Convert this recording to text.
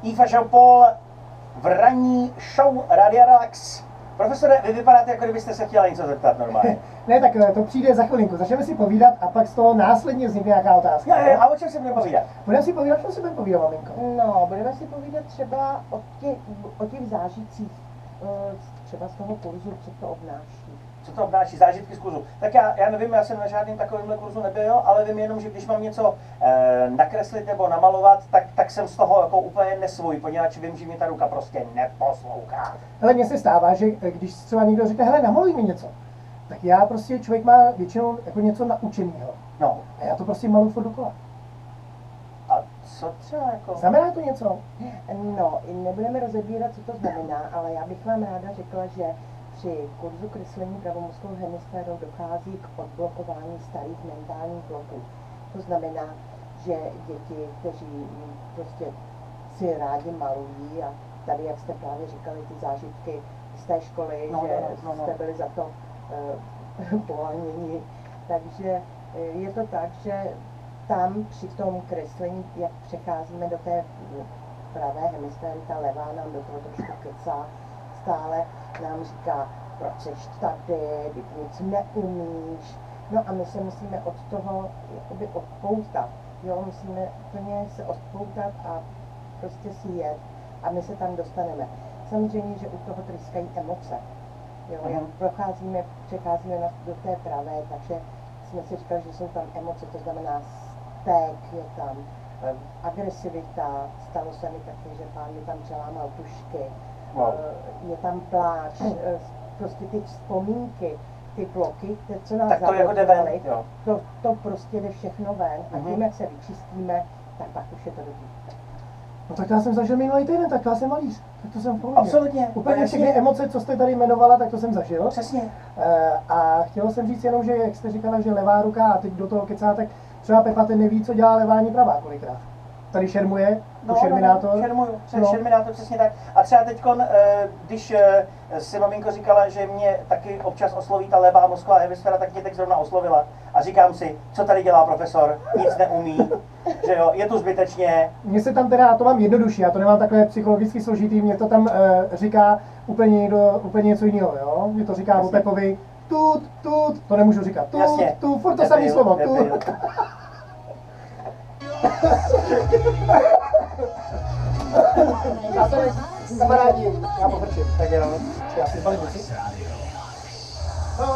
Yves Jean-Paul v ranní show Radia Relax. Profesore, vy vypadáte, jako kdybyste se chtěla něco zeptat normálně. Ne, tak to přijde za chvilinku. Začneme si povídat a pak z toho následně vznikne nějaká otázka. Jo, a o čem si budeme povídat? Budeme si povídat, co si budeme povídat, maminko? No, budeme si povídat třeba o těch zážitcích, třeba z toho kurzu, co to obnáší. Co to obnáší? Zážitky z kurzu. Tak já nevím, já jsem na žádném takovémhle kurzu nebyl, ale vím jenom, že když mám něco nakreslit nebo namalovat, tak jsem z toho jako úplně nesvůj, poněvadž vím, že mě ta ruka prostě neposlouchá. Hele, mně se stává, že když třeba někdo řekne, hele, namaluj mi něco, tak já prostě, člověk má většinou jako něco naučenýho. No. A já to prostě maluji furt dokola. A co třeba jako? Znamená to něco? No, nebudeme rozebírat, co to znamená, ale já bych vám ráda řekla, že při kurzu kreslení pravomocnou hemisférou dochází k odblokování starých mentálních bloků. To znamená, že děti, kteří prostě si rádi malují a tady, jak jste právě říkali, ty zážitky z té školy, že jste byli za to poháněni. Takže je to tak, že tam při tom kreslení, jak přecházíme do té pravé hemisféry, ta levá nám do toho trošku kecá, stále nám říká, proč seš tady, když nic neumíš. No a my se musíme od toho jakoby odpoutat. Jo, musíme plně se odpoutat a prostě si jet. A my se tam dostaneme. Samozřejmě, že u toho tryskají emoce. Jo, jak přecházíme do té pravé, takže jsme si říkali, že jsou tam emoce, to znamená stek, je tam agresivita, stalo se mi taky, že pán mi tam přelámal tušky, je tam pláč, prostě ty vzpomínky, ty bloky, co nás zavodily, to prostě jde všechno ven a tím, jak se vyčistíme, tak pak už je to dobrý. No tak já jsem zažil minulý týden, tak já jsem malíř, tak to jsem v pohodě. Absolutně. Úplně všechny emoce, co jste tady jmenovala, tak to jsem zažil. Přesně. A chtěl jsem říct jenom, že jak jste říkala, že levá ruka a teď do toho kecá, tak třeba Pepa ten neví, co dělá levá ani pravá kolikrát. Tady šermuje, šerminátor. Šerminátor, přesně tak. A třeba teďkon, když si maminko říkala, že mě taky občas osloví ta levá mozková hemisféra, tak mě teď zrovna oslovila. A říkám si, co tady dělá profesor, nic neumí, že jo, je tu zbytečně. Mně se tam teda, to mám jednodušší, já to nemám takhle psychologicky složitý, mě to tam říká úplně něco jiného, jo. Mě to říká o Pepovi, tut, to nemůžu říkat, tut, furt to samé slovo, tut. Kamarádi, já povrčím, tak jo, já si zbalím věci. No.